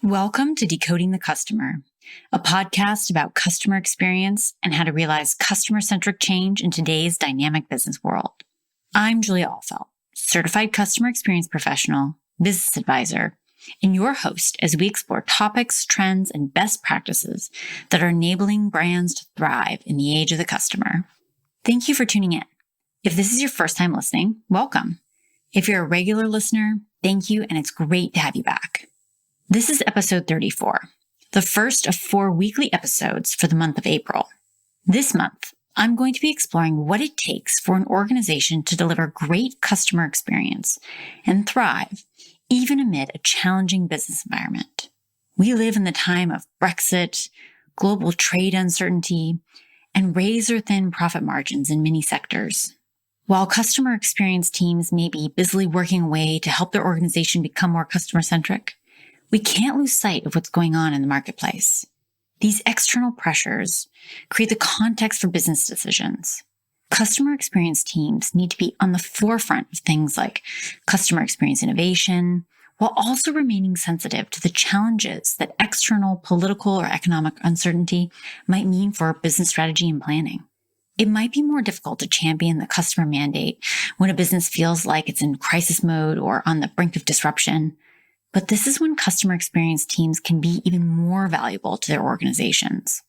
Welcome to Decoding the Customer, a podcast about customer experience and how to realize customer-centric change in today's dynamic business world. I'm Julia Ahlfeldt, certified customer experience professional, business advisor, and your host as we explore topics, trends, and best practices that are enabling brands to thrive in the age of the customer. Thank you for tuning in. If this is your first time listening, welcome. If you're a regular listener, thank you, and it's great to have you back. This is episode 34, the first of 4 weekly episodes for the month of April. This month, I'm going to be exploring what it takes for an organization to deliver great customer experience and thrive even amid a challenging business environment. We live in the time of Brexit, global trade uncertainty, and razor-thin profit margins in many sectors. While customer experience teams may be busily working away to help their organization become more customer-centric, we can't lose sight of what's going on in the marketplace. These external pressures create the context for business decisions. Customer experience teams need to be on the forefront of things like customer experience innovation, while also remaining sensitive to the challenges that external political or economic uncertainty might mean for business strategy and planning. It might be more difficult to champion the customer mandate when a business feels like it's in crisis mode or on the brink of disruption. But this is when customer experience teams can be even more valuable to their organizations.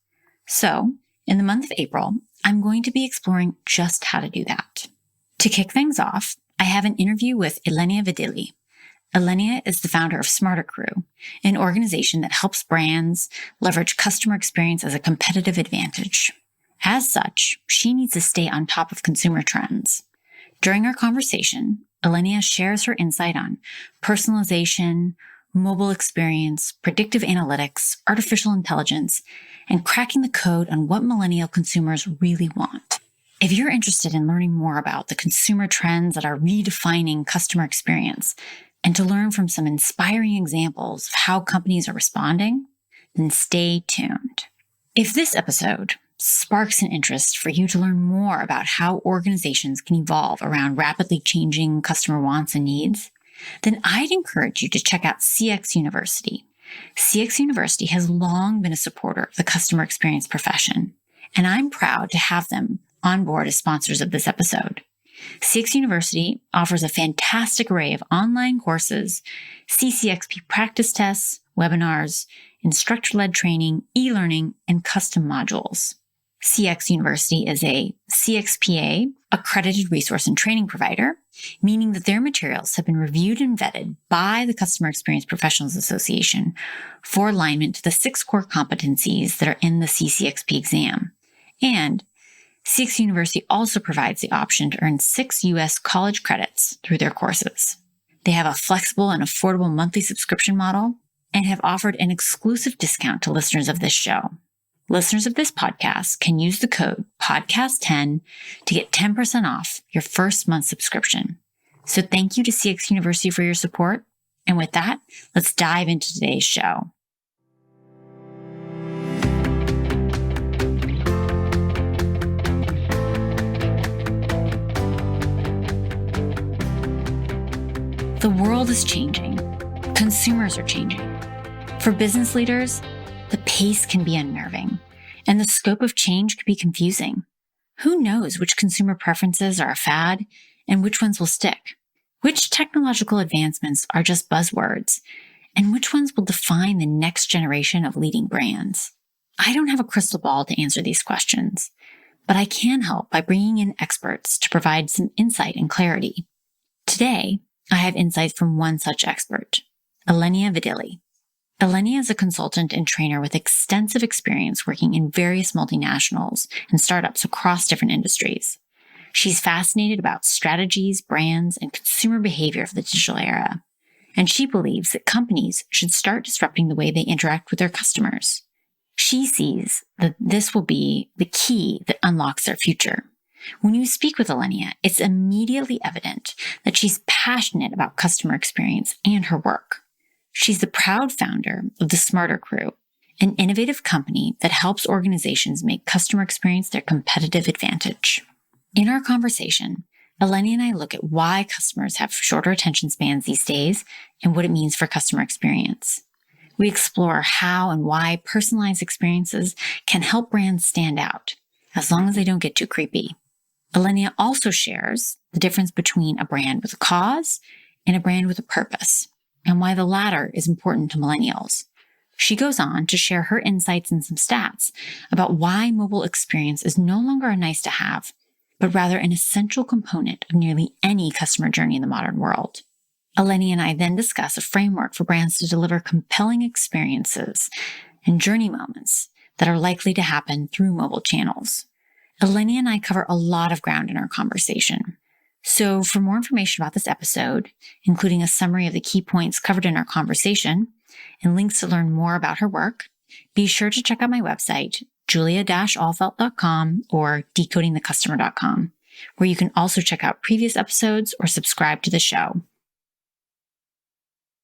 So, in the month of April, I'm going to be exploring just how to do that. To kick things off, I have an interview with Ilenia Vidili. Ilenia is the founder of Smarter Crew, an organization that helps brands leverage customer experience as a competitive advantage. As such, she needs to stay on top of consumer trends. During our conversation, Ilenia shares her insight on personalization, mobile experience, predictive analytics, artificial intelligence, and cracking the code on what millennial consumers really want. If you're interested in learning more about the consumer trends that are redefining customer experience and to learn from some inspiring examples of how companies are responding, then stay tuned. If this episode sparks an interest for you to learn more about how organizations can evolve around rapidly changing customer wants and needs, then I'd encourage you to check out CX University. CX University has long been a supporter of the customer experience profession, and I'm proud to have them on board as sponsors of this episode. CX University offers a fantastic array of online courses, CCXP practice tests, webinars, instructor-led training, e-learning, and custom modules. CX University is a CXPA accredited resource and training provider, meaning that their materials have been reviewed and vetted by the Customer Experience Professionals Association for alignment to the 6 core competencies that are in the CCXP exam. And CX University also provides the option to earn 6 U.S. college credits through their courses. They have a flexible and affordable monthly subscription model and have offered an exclusive discount to listeners of this show. Listeners of this podcast can use the code podcast10 to get 10% off your first month subscription. So thank you to CX University for your support. And with that, let's dive into today's show. The world is changing. Consumers are changing. For business leaders, the pace can be unnerving, and the scope of change can be confusing. Who knows which consumer preferences are a fad and which ones will stick? Which technological advancements are just buzzwords, and which ones will define the next generation of leading brands? I don't have a crystal ball to answer these questions, but I can help by bringing in experts to provide some insight and clarity. Today, I have insights from one such expert, Ilenia Vidili. Ilenia is a consultant and trainer with extensive experience working in various multinationals and startups across different industries. She's fascinated about strategies, brands, and consumer behavior of the digital era, and she believes that companies should start disrupting the way they interact with their customers. She sees that this will be the key that unlocks their future. When you speak with Ilenia, it's immediately evident that she's passionate about customer experience and her work. She's the proud founder of the Smarter Crew, an innovative company that helps organizations make customer experience their competitive advantage. In our conversation, Ilenia and I look at why customers have shorter attention spans these days and what it means for customer experience. We explore how and why personalized experiences can help brands stand out, as long as they don't get too creepy. Ilenia also shares the difference between a brand with a cause and a brand with a purpose, and why the latter is important to millennials. She goes on to share her insights and some stats about why mobile experience is no longer a nice to have, but rather an essential component of nearly any customer journey in the modern world. Ilenia and I then discuss a framework for brands to deliver compelling experiences and journey moments that are likely to happen through mobile channels. Ilenia and I cover a lot of ground in our conversation. So for more information about this episode, including a summary of the key points covered in our conversation and links to learn more about her work, be sure to check out my website, julia-ahlfeldt.com or decodingthecustomer.com, where you can also check out previous episodes or subscribe to the show.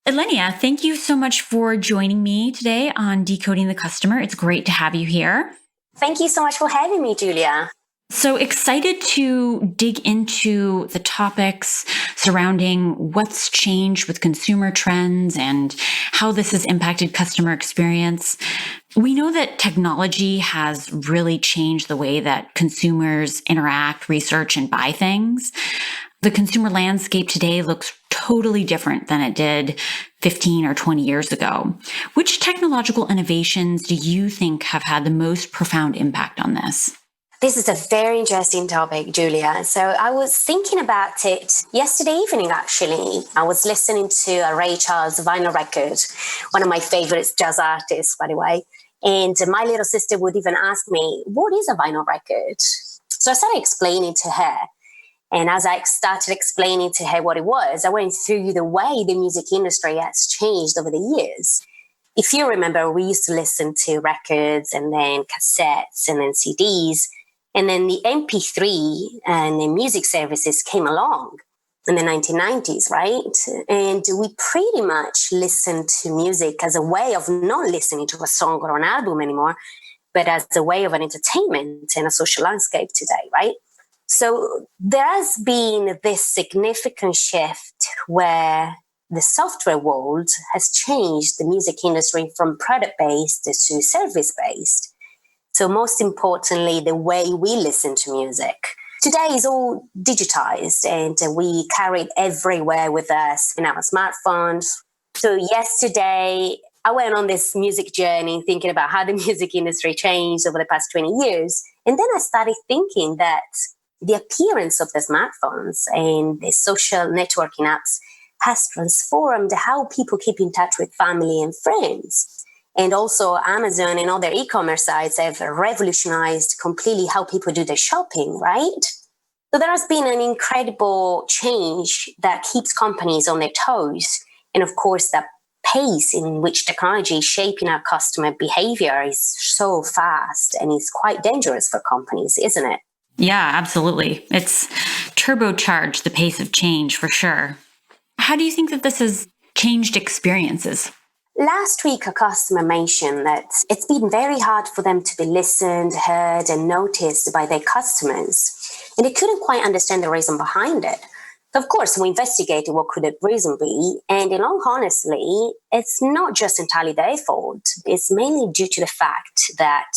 Ilenia, thank you so much for joining me today on Decoding the Customer. It's great to have you here. Thank you so much for having me, Julia. So excited to dig into the topics surrounding what's changed with consumer trends and how this has impacted customer experience. We know that technology has really changed the way that consumers interact, research, and buy things. The consumer landscape today looks totally different than it did 15 or 20 years ago. Which technological innovations do you think have had the most profound impact on this? This is a very interesting topic, Julia. So I was thinking about it yesterday evening, actually. I was listening to a Ray Charles vinyl record, one of my favorite jazz artists, by the way. And my little sister would even ask me, what is a vinyl record? So I started explaining to her. And as I started explaining to her what it was, I went through the way the music industry has changed over the years. If you remember, we used to listen to records and then cassettes and then CDs. And then the MP3 and the music services came along in the 1990s, right? And we pretty much listened to music as a way of not listening to a song or an album anymore, but as a way of an entertainment and a social landscape today, right? So there has been this significant shift where the software world has changed the music industry from product-based to service-based. So most importantly, the way we listen to music. Today is all digitized and we carry it everywhere with us in our smartphones. So yesterday, I went on this music journey thinking about how the music industry changed over the past 20 years. And then I started thinking that the appearance of the smartphones and the social networking apps has transformed how people keep in touch with family and friends. And also Amazon and other e-commerce sites have revolutionized completely how people do their shopping, right? So there has been an incredible change that keeps companies on their toes. And of course, the pace in which technology is shaping our customer behavior is so fast and it's quite dangerous for companies, isn't it? Yeah, absolutely. It's turbocharged the pace of change for sure. How do you think that this has changed experiences? Last week, a customer mentioned that it's been very hard for them to be listened, heard, and noticed by their customers. And they couldn't quite understand the reason behind it. So of course, we investigated what could the reason be. And in all honesty, it's not just entirely their fault. It's mainly due to the fact that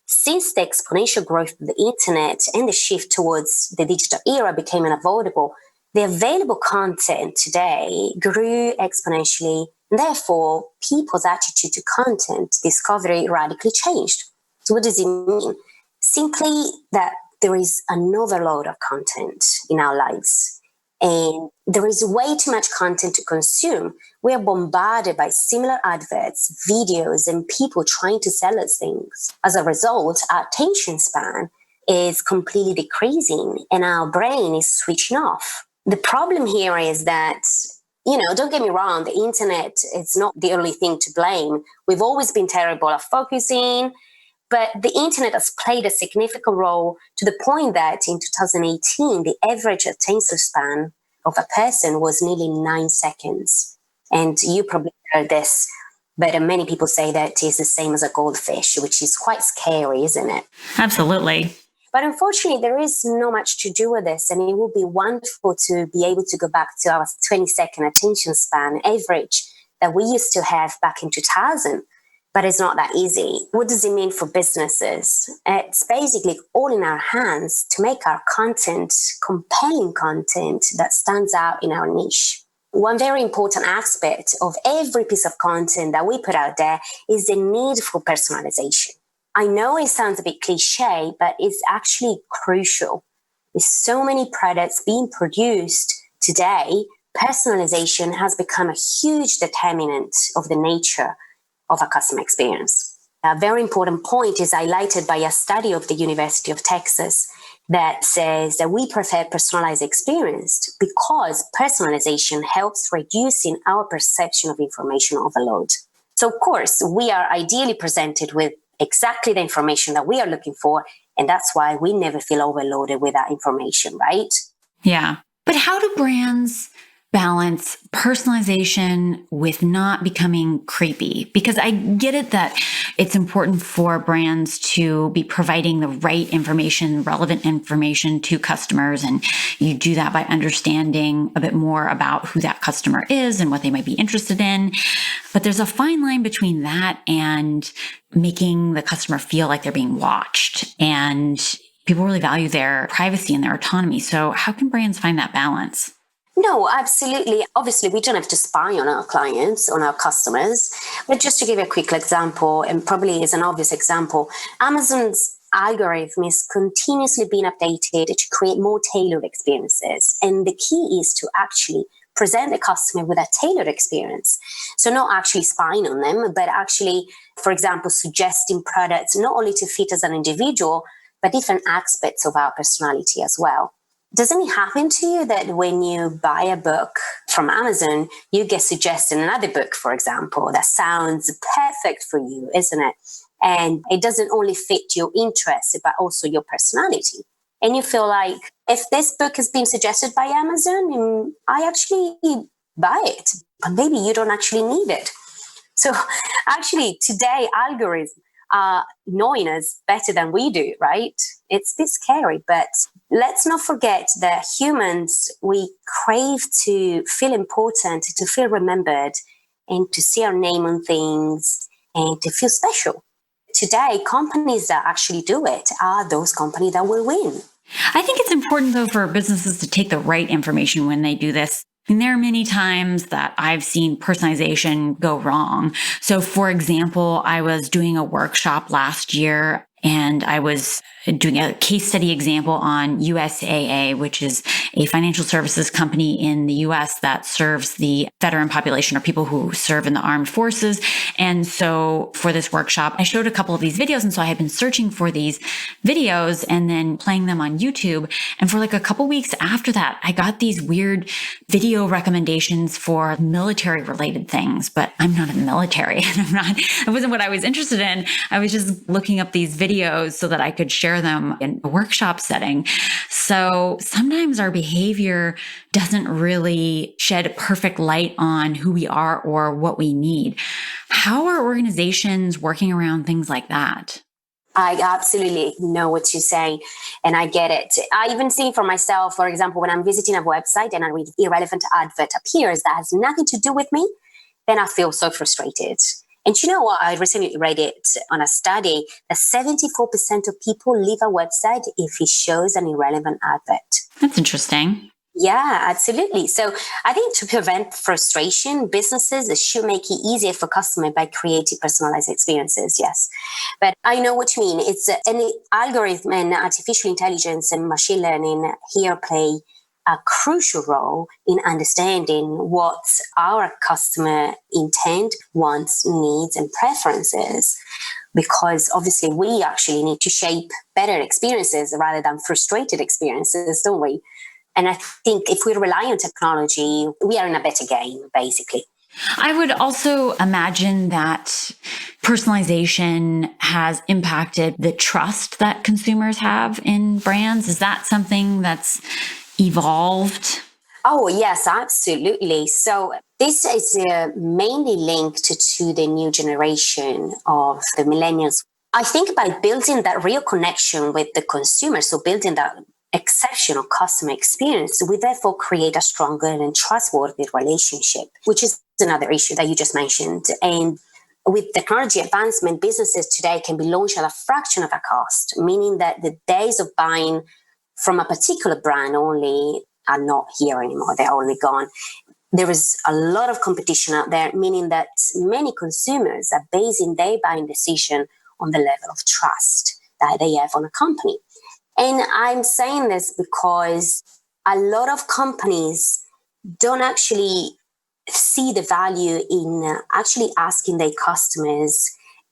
since the exponential growth of the internet and the shift towards the digital era became unavoidable, the available content today grew exponentially, and therefore people's attitude to content discovery radically changed. So what does it mean? Simply that there is an overload of content in our lives, and there is way too much content to consume. We are bombarded by similar adverts, videos, and people trying to sell us things. As a result, our attention span is completely decreasing and our brain is switching off. The problem here is that, don't get me wrong, the internet is not the only thing to blame. We've always been terrible at focusing, but the internet has played a significant role to the point that in 2018, the average attention span of a person was nearly 9 seconds. And you probably heard this, but many people say that it's the same as a goldfish, which is quite scary, isn't it? Absolutely. But unfortunately, there is not much to do with this, and it would be wonderful to be able to go back to our 20-second attention span average that we used to have back in 2000. But it's not that easy. What does it mean for businesses? It's basically all in our hands to make our content compelling content that stands out in our niche. One very important aspect of every piece of content that we put out there is the need for personalization. I know it sounds a bit cliche, but it's actually crucial. With so many products being produced today, personalization has become a huge determinant of the nature of a customer experience. A very important point is highlighted by a study of the University of Texas that says that we prefer personalized experience because personalization helps reducing our perception of information overload. So, of course, we are ideally presented with exactly the information that we are looking for, and that's why we never feel overloaded with that information, right? Yeah. But how do brands balance personalization with not becoming creepy? Because I get it that it's important for brands to be providing the right information, relevant information to customers. And you do that by understanding a bit more about who that customer is and what they might be interested in. But there's a fine line between that and making the customer feel like they're being watched. And people really value their privacy and their autonomy. So how can brands find that balance? No, absolutely. Obviously, we don't have to spy on our clients, on our customers. But just to give you a quick example, and probably is an obvious example, Amazon's algorithm is continuously being updated to create more tailored experiences. And the key is to actually present the customer with a tailored experience. So not actually spying on them, but actually, for example, suggesting products not only to fit as an individual, but different aspects of our personality as well. Doesn't it happen to you that when you buy a book from Amazon, you get suggested another book, for example, that sounds perfect for you, isn't it? And it doesn't only fit your interests, but also your personality. And you feel like, if this book has been suggested by Amazon, I actually buy it, but maybe you don't actually need it. So actually, today, algorithms are knowing us better than we do, right? It's a bit scary, but let's not forget that humans, we crave to feel important, to feel remembered, and to see our name on things, and to feel special. Today, companies that actually do it are those companies that will win. I think it's important, though, for businesses to take the right information when they do this. And there are many times that I've seen personalization go wrong. So, for example, I was doing a workshop last year and I was doing a case study example on USAA, which is a financial services company in the US that serves the veteran population or people who serve in the armed forces. And so for this workshop, I showed a couple of these videos. And so I had been searching for these videos and then playing them on YouTube. And for like a couple weeks after that, I got these weird video recommendations for military related things, but I'm not in the military and it wasn't what I was interested in. I was just looking up these videos so that I could share them in a workshop setting. So sometimes our behavior doesn't really shed perfect light on who we are or what we need. How are organizations working around things like that? I absolutely know what you're saying, and I get it. I even see for myself, for example, when I'm visiting a website and I read irrelevant advert appears that has nothing to do with me, then I feel so frustrated. And you know what? I recently read it on a study that 74% of people leave a website if it shows an irrelevant advert. That's interesting. Yeah, absolutely. So I think to prevent frustration, businesses should make it easier for customers by creating personalized experiences. Yes. But I know what you mean. It's an algorithm and artificial intelligence and machine learning here play a crucial role in understanding what our customer intent, wants, needs, and preferences. Because obviously we actually need to shape better experiences rather than frustrated experiences, don't we? And I think if we rely on technology, we are in a better game, basically. I would also imagine that personalization has impacted the trust that consumers have in brands. Is that something that's evolved? Oh, yes, absolutely. So this is mainly linked to the new generation of the millennials. I think by building that real connection with the consumer, so building that exceptional customer experience, we therefore create a stronger and trustworthy relationship, which is another issue that you just mentioned. And with technology advancement, businesses today can be launched at a fraction of a cost, meaning that the days of buying from a particular brand only are not here anymore. They're only gone. There is a lot of competition out there, meaning that many consumers are basing their buying decision on the level of trust that they have on a company. And I'm saying this because a lot of companies don't actually see the value in actually asking their customers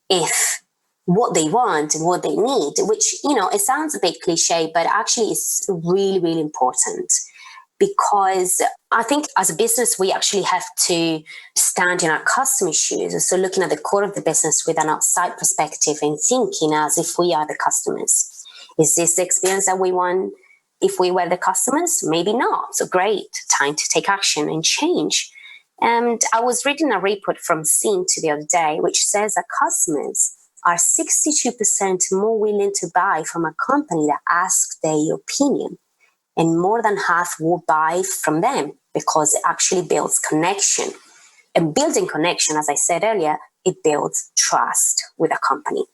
if what they want and what they need, which, it sounds a bit cliche, but actually is really, really important. Because I think as a business, we actually have to stand in our customer shoes. So looking at the core of the business with an outside perspective and thinking as if we are the customers. Is this the experience that we want if we were the customers? Maybe not. So great, time to take action and change. And I was reading a report from Scene the other day, which says that customers are 62% more willing to buy from a company that asks their opinion. And more than half will buy from them because it actually builds connection. And building connection, as I said earlier, it builds trust with a company.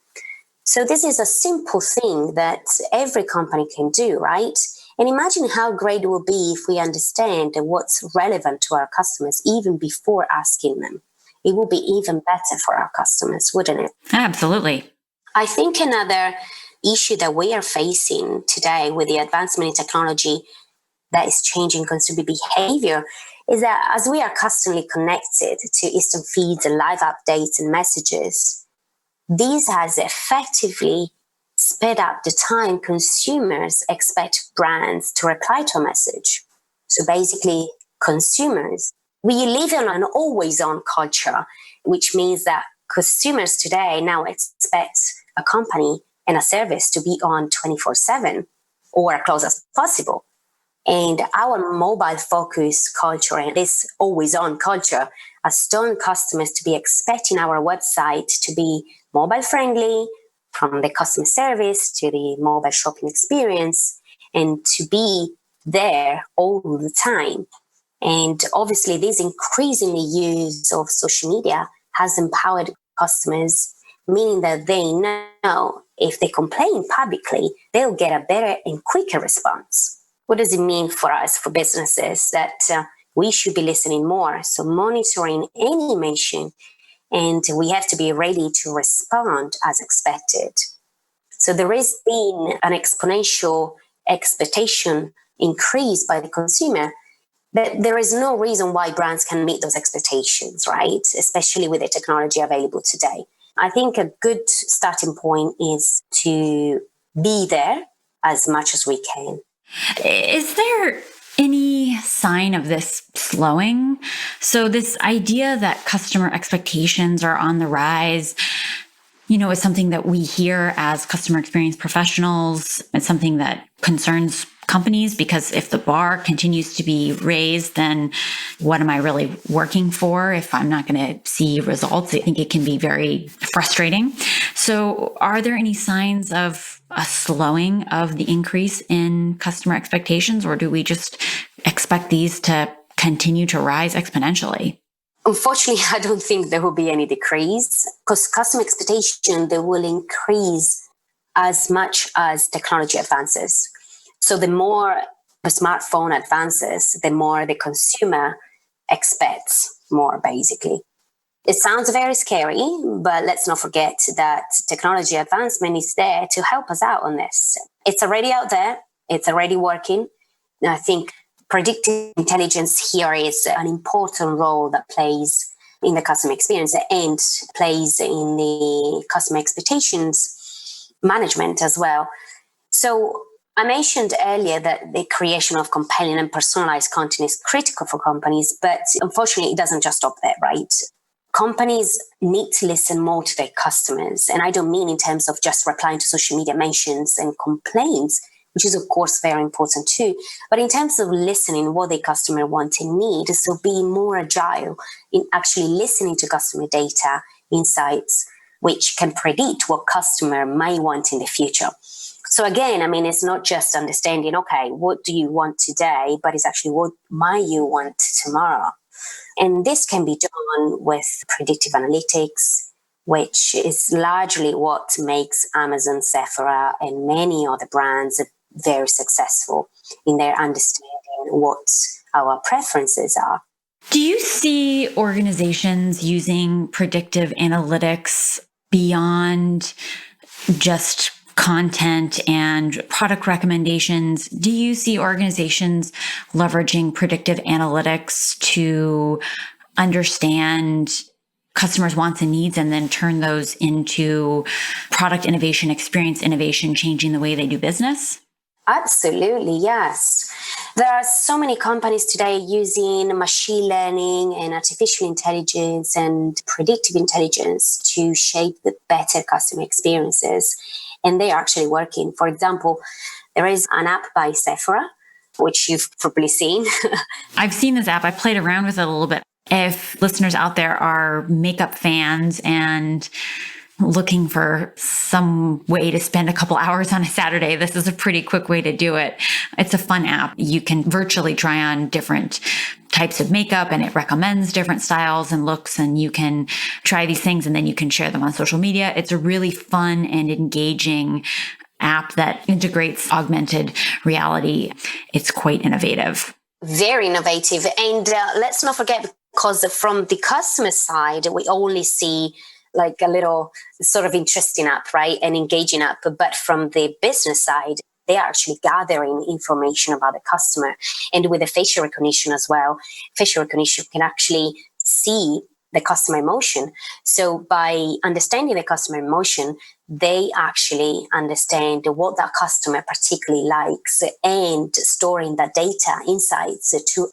So this is a simple thing that every company can do, right? And imagine how great it will be if we understand what's relevant to our customers even before asking them. It will be even better for our customers, wouldn't it? Absolutely. I think another issue that we are facing today with the advancement in technology that is changing consumer behavior is that as we are constantly connected to instant feeds and live updates and messages, this has effectively sped up the time consumers expect brands to reply to a message. So basically, consumers, we live in an always-on culture, which means that consumers today now expect a company and a service to be on 24/7 or as close as possible. And our mobile-focused culture and this always-on culture has taught customers to be expecting our website to be mobile-friendly, from the customer service to the mobile shopping experience, and to be there all the time. And obviously, this increasingly use of social media has empowered customers, meaning that they know if they complain publicly, they'll get a better and quicker response. What does it mean for us, for businesses, that we should be listening more? So monitoring any mention, and we have to be ready to respond as expected. So there has been an exponential expectation increase by the consumer, but there is no reason why brands can meet those expectations, right? Especially with the technology available today. I think a good starting point is to be there as much as we can. Is there any sign of this slowing? So this idea that customer expectations are on the rise, is something that we hear as customer experience professionals. It's something that concerns companies because if the bar continues to be raised, then what am I really working for if I'm not going to see results? I think it can be very frustrating. So are there any signs of a slowing of the increase in customer expectations, or do we just expect these to continue to rise exponentially? Unfortunately, I don't think there will be any decrease because customer expectation, they will increase as much as technology advances. So the more the smartphone advances, the more the consumer expects more, basically. It sounds very scary, but let's not forget that technology advancement is there to help us out on this. It's already out there. It's already working. And I think predictive intelligence here is an important role that plays in the customer experience and plays in the customer expectations management as well. So I mentioned earlier that the creation of compelling and personalized content is critical for companies, but unfortunately, it doesn't just stop there, right? Companies need to listen more to their customers. And I don't mean in terms of just replying to social media mentions and complaints, which is, of course, very important too. But in terms of listening what the customer wants and needs, so being more agile in actually listening to customer data, insights, which can predict what customer may want in the future. So again, I mean, it's not just understanding, okay, what do you want today, but it's actually what might you want tomorrow. And this can be done with predictive analytics, which is largely what makes Amazon, Sephora, and many other brands very successful in their understanding what our preferences are. Do you see organizations using predictive analytics beyond just content and product recommendations? Do you see organizations leveraging predictive analytics to understand customers' wants and needs and then turn those into product innovation, experience innovation, changing the way they do business? Absolutely, yes. There are so many companies today using machine learning and artificial intelligence and predictive intelligence to shape the better customer experiences. And they are actually working. For example, there is an app by Sephora, which you've probably seen. I've seen this app. I played around with it a little bit. If listeners out there are makeup fans and looking for some way to spend a couple hours on a Saturday, this is a pretty quick way to do it. It's a fun app. You can virtually try on different types of makeup and it recommends different styles and looks, and you can try these things and then you can share them on social media. It's a really fun and engaging app that integrates augmented reality. It's quite innovative. Very innovative. And let's not forget, because from the customer side, we only see like a little sort of interesting app, right? An engaging app. But from the business side, they are actually gathering information about the customer. And with the facial recognition as well, facial recognition can actually see the customer emotion. So by understanding the customer emotion, they actually understand what that customer particularly likes and storing that data insights to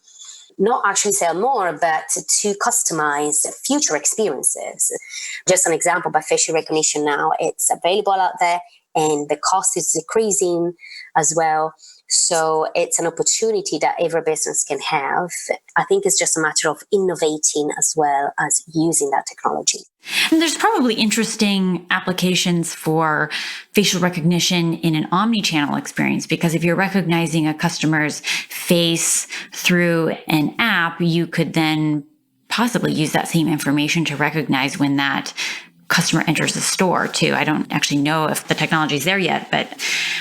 not actually sell more, but to customize future experiences. Just an example, by facial recognition now, it's available out there and the cost is decreasing as well. So it's an opportunity that every business can have. I think it's just a matter of innovating as well as using that technology. And there's probably interesting applications for facial recognition in an omnichannel experience, because if you're recognizing a customer's face through an app, you could then possibly use that same information to recognize when that customer enters the store too. I don't actually know if the technology is there yet, but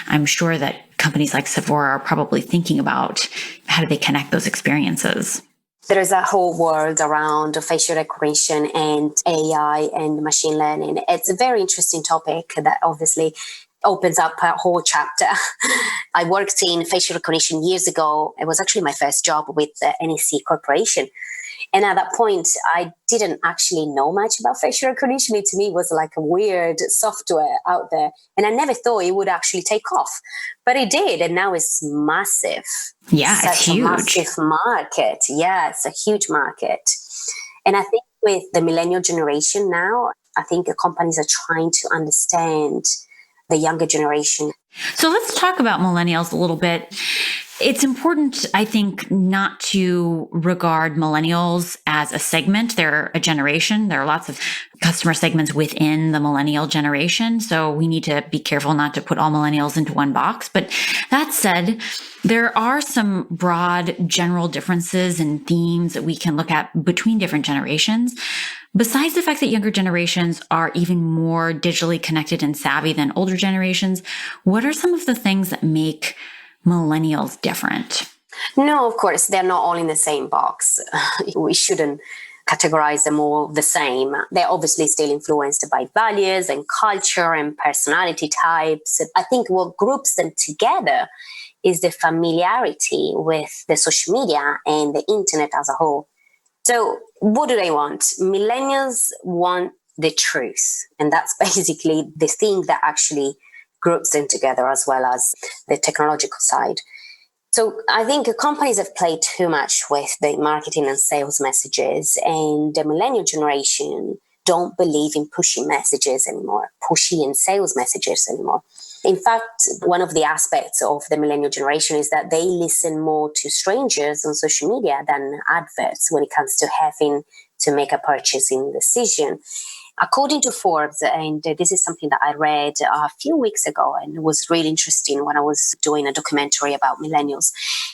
I'm sure that companies like Sephora are probably thinking about how do they connect those experiences. There is a whole world around facial recognition and AI and machine learning. It's a very interesting topic that obviously opens up a whole chapter. I worked in facial recognition years ago. It was actually my first job with the NEC Corporation. And at that point, I didn't actually know much about facial recognition. It to me was like a weird software out there. And I never thought it would actually take off. But it did. And now it's massive. Yeah, it's huge. A massive market. Yeah, it's a huge market. And I think with the millennial generation now, I think the companies are trying to understand the younger generation. So let's talk about millennials a little bit. It's important, I think, not to regard millennials as a segment. They're a generation. There are lots of customer segments within the millennial generation. So we need to be careful not to put all millennials into one box. But that said, there are some broad general differences and themes that we can look at between different generations. Besides the fact that younger generations are even more digitally connected and savvy than older generations, what are some of the things that make millennials different? No, of course, they're not all in the same box. We shouldn't categorize them all the same. They're obviously still influenced by values and culture and personality types. I think what groups them together is the familiarity with the social media and the internet as a whole. So what do they want? Millennials want the truth. And that's basically the thing that actually groups them together, as well as the technological side. So I think companies have played too much with the marketing and sales messages, and the millennial generation don't believe in pushy messages anymore, pushy and sales messages anymore. In fact, one of the aspects of the millennial generation is that they listen more to strangers on social media than adverts when it comes to having to make a purchasing decision. According to Forbes, and this is something that I read a few weeks ago, and it was really interesting when I was doing a documentary about millennials,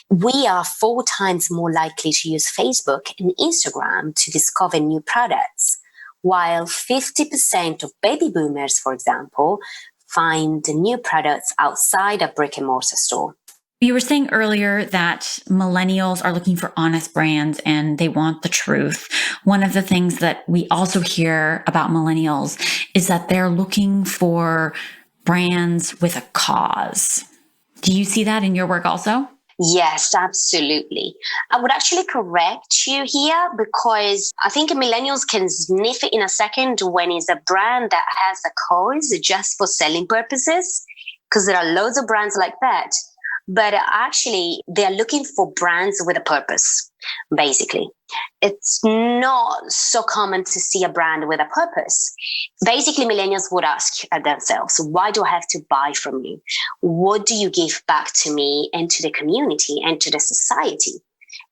we are 4 times more likely to use Facebook and Instagram to discover new products, while 50% of baby boomers, for example, find new products outside a brick and mortar store. You were saying earlier that millennials are looking for honest brands and they want the truth. One of the things that we also hear about millennials is that they're looking for brands with a cause. Do you see that in your work also? Yes, absolutely. I would actually correct you here because I think millennials can sniff it in a second when it's a brand that has a cause just for selling purposes, because there are loads of brands like that. But actually, they're looking for brands with a purpose, basically. It's not so common to see a brand with a purpose. Basically, millennials would ask themselves, why do I have to buy from you? What do you give back to me and to the community and to the society?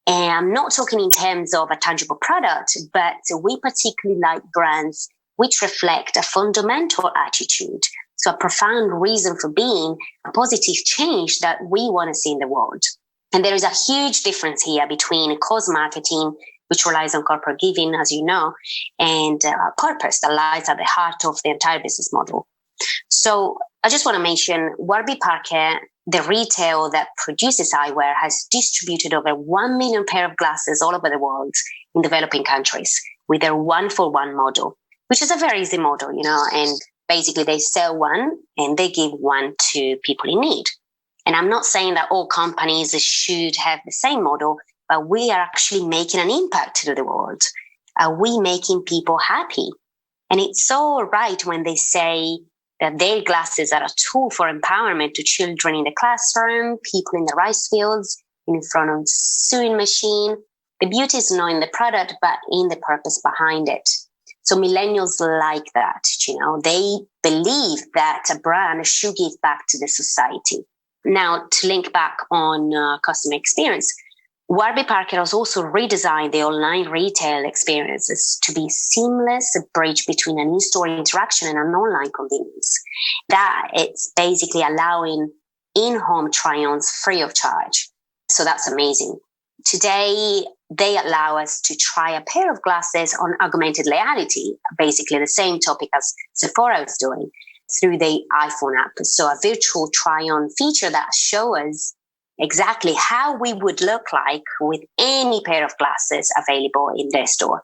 And I'm not talking in terms of a tangible product, but we particularly like brands which reflect a fundamental attitude. So a profound reason for being, a positive change that we want to see in the world. And there is a huge difference here between cause marketing, which relies on corporate giving, as you know, and purpose that lies at the heart of the entire business model. So I just want to mention Warby Parker, the retail that produces eyewear, has distributed over 1 million pair of glasses all over the world in developing countries with their 1-for-1 model, which is a very easy model, and basically they sell one and they give one to people in need. And I'm not saying that all companies should have the same model, but we are actually making an impact to the world. Are we making people happy? And it's so right when they say that their glasses are a tool for empowerment to children in the classroom, people in the rice fields, in front of sewing machine. The beauty is not in the product, but in the purpose behind it. So millennials like that, they believe that a brand should give back to the society. Now, to link back on customer experience, Warby Parker has also redesigned the online retail experiences to be seamless, a bridge between an in-store interaction and an online convenience. That it's basically allowing in-home try-ons free of charge. So that's amazing. Today, they allow us to try a pair of glasses on augmented reality, basically the same topic as Sephora is doing, through the iPhone app. So a virtual try-on feature that shows us exactly how we would look like with any pair of glasses available in their store.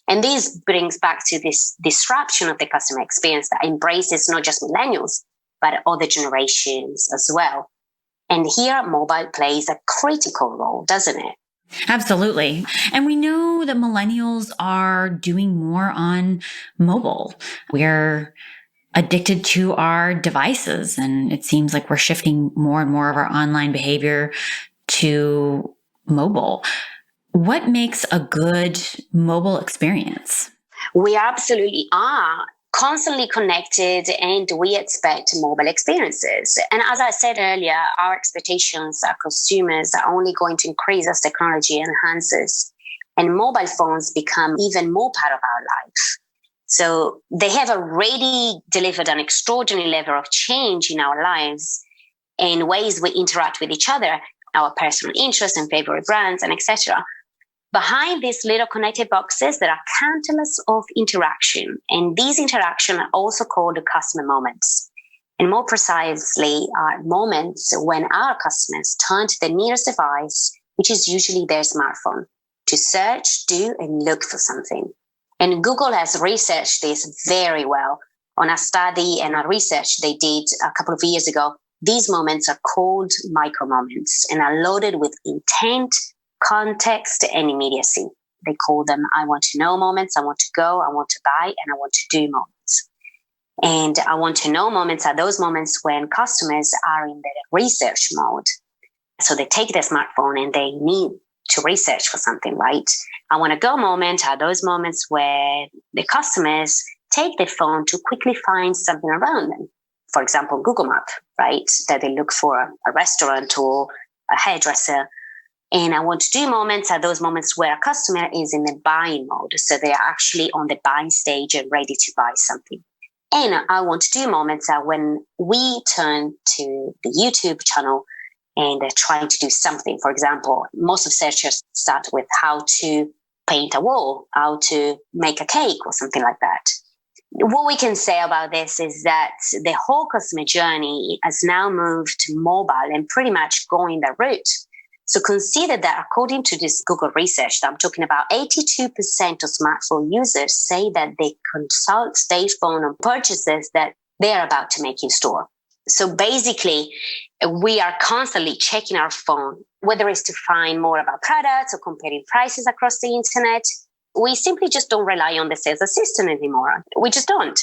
And this brings back to this disruption of the customer experience that embraces not just millennials, but other generations as well. And here, mobile plays a critical role, doesn't it? Absolutely. And we know that millennials are doing more on mobile. We're addicted to our devices, and it seems like we're shifting more and more of our online behavior to mobile. What makes a good mobile experience? We absolutely are constantly connected and we expect mobile experiences. And as I said earlier, our expectations as consumers are only going to increase as technology enhances and mobile phones become even more part of our life. So they have already delivered an extraordinary level of change in our lives in ways we interact with each other, our personal interests and favorite brands, and etc. Behind these little connected boxes, there are countless of interaction, and these interactions are also called customer moments. And more precisely, are moments when our customers turn to the nearest device, which is usually their smartphone, to search, do, and look for something. And Google has researched this very well. On a study and a research they did a couple of years ago, these moments are called Micromoments and are loaded with intent, context, and immediacy. They call them I want to know moments, I want to go, I want to buy, and I want to do moments. And I want to know moments are those moments when customers are in their research mode. So they take their smartphone and they need to research for something, right? I want to go moment are those moments where the customers take their phone to quickly find something around them. For example, Google Map, right? That they look for a restaurant or a hairdresser. And I want to do moments are those moments where a customer is in the buying mode. So they are actually on the buying stage and ready to buy something. And I want to do moments are when we turn to the YouTube channel and they're trying to do something. For example, most of searchers start with how to paint a wall, how to make a cake or something like that. What we can say about this is that the whole customer journey has now moved to mobile and pretty much going that route. So consider that according to this Google research that I'm talking about, 82% of smartphone users say that they consult their phone on purchases that they're about to make in store. So basically, we are constantly checking our phone, whether it's to find more about products or comparing prices across the internet. We simply just don't rely on the sales assistant anymore. We just don't.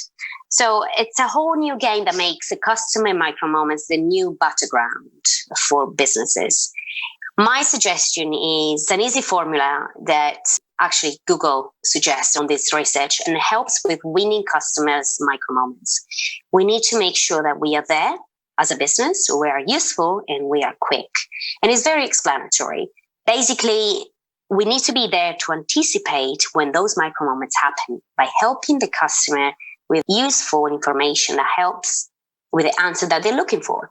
So it's a whole new game that makes the customer micromoments the new battleground for businesses. My suggestion is an easy formula that actually Google suggests on this research and helps with winning customers' micromoments. We need to make sure that we are there as a business, we are useful, and we are quick. And it's very explanatory. Basically, we need to be there to anticipate when those micromoments happen by helping the customer with useful information that helps with the answer that they're looking for.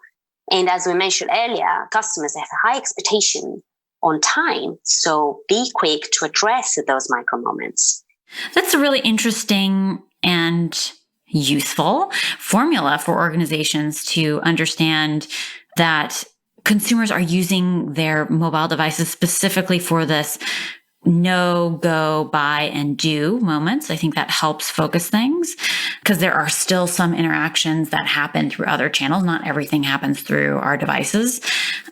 And as we mentioned earlier, customers have a high expectation on time. So be quick to address those micromoments. That's a really interesting and useful formula for organizations to understand that consumers are using their mobile devices specifically for this know, go, buy, and do moments. I think that helps focus things because there are still some interactions that happen through other channels. Not everything happens through our devices.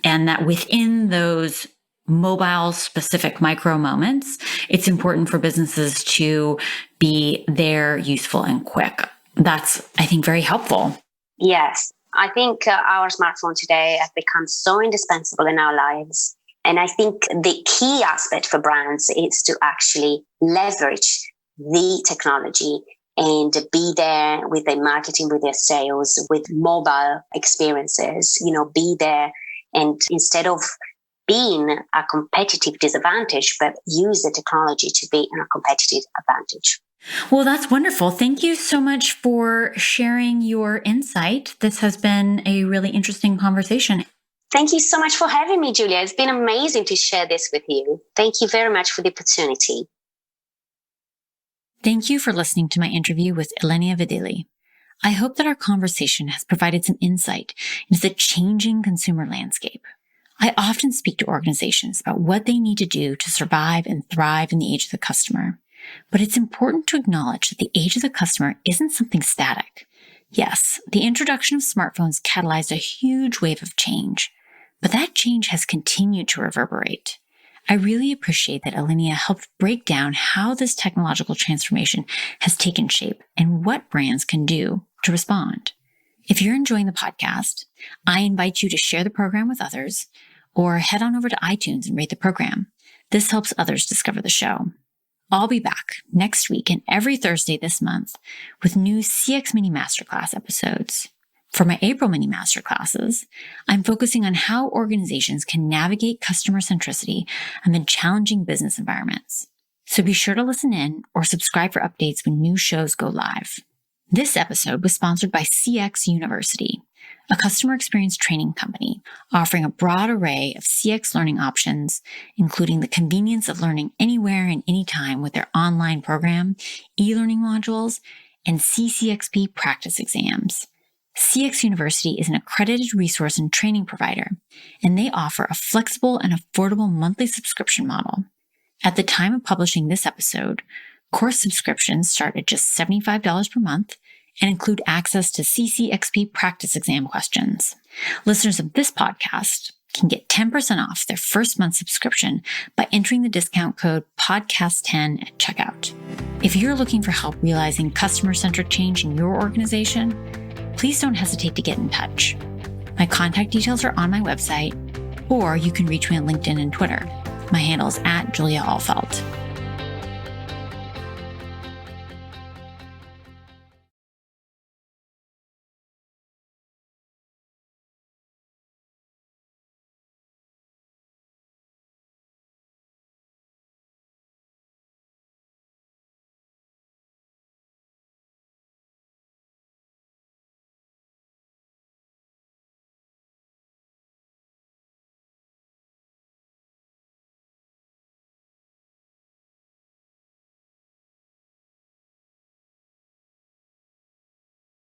And that within those mobile specific micro moments, it's important for businesses to be there, useful, and quick. That's, I think, very helpful. Yes. I think our smartphone today has become so indispensable in our lives. And I think the key aspect for brands is to actually leverage the technology and be there with their marketing, with their sales, with mobile experiences, be there. And instead of being a competitive disadvantage, but use the technology to be in a competitive advantage. Well, that's wonderful. Thank you so much for sharing your insight. This has been a really interesting conversation. Thank you so much for having me, Julia. It's been amazing to share this with you. Thank you very much for the opportunity. Thank you for listening to my interview with Ilenia Vidili. I hope that our conversation has provided some insight into the changing consumer landscape. I often speak to organizations about what they need to do to survive and thrive in the age of the customer. But it's important to acknowledge that the age of the customer isn't something static. Yes, the introduction of smartphones catalyzed a huge wave of change, but that change has continued to reverberate. I really appreciate that Ilenia helped break down how this technological transformation has taken shape and what brands can do to respond. If you're enjoying the podcast, I invite you to share the program with others or head on over to iTunes and rate the program. This helps others discover the show. I'll be back next week and every Thursday this month with new CX Mini Masterclass episodes. For my April Mini Masterclasses, I'm focusing on how organizations can navigate customer centricity amid challenging business environments. So be sure to listen in or subscribe for updates when new shows go live. This episode was sponsored by CX University, a customer experience training company offering a broad array of CX learning options, including the convenience of learning anywhere and anytime with their online program, e-learning modules, and CCXP practice exams. CX University is an accredited resource and training provider, and they offer a flexible and affordable monthly subscription model. At the time of publishing this episode, course subscriptions start at just $75 per month and include access to CCXP practice exam questions. Listeners of this podcast can get 10% off their first month subscription by entering the discount code podcast10 at checkout. If you're looking for help realizing customer-centric change in your organization, please don't hesitate to get in touch. My contact details are on my website, or you can reach me on LinkedIn and Twitter. My handle is @Julia Ahlfeldt.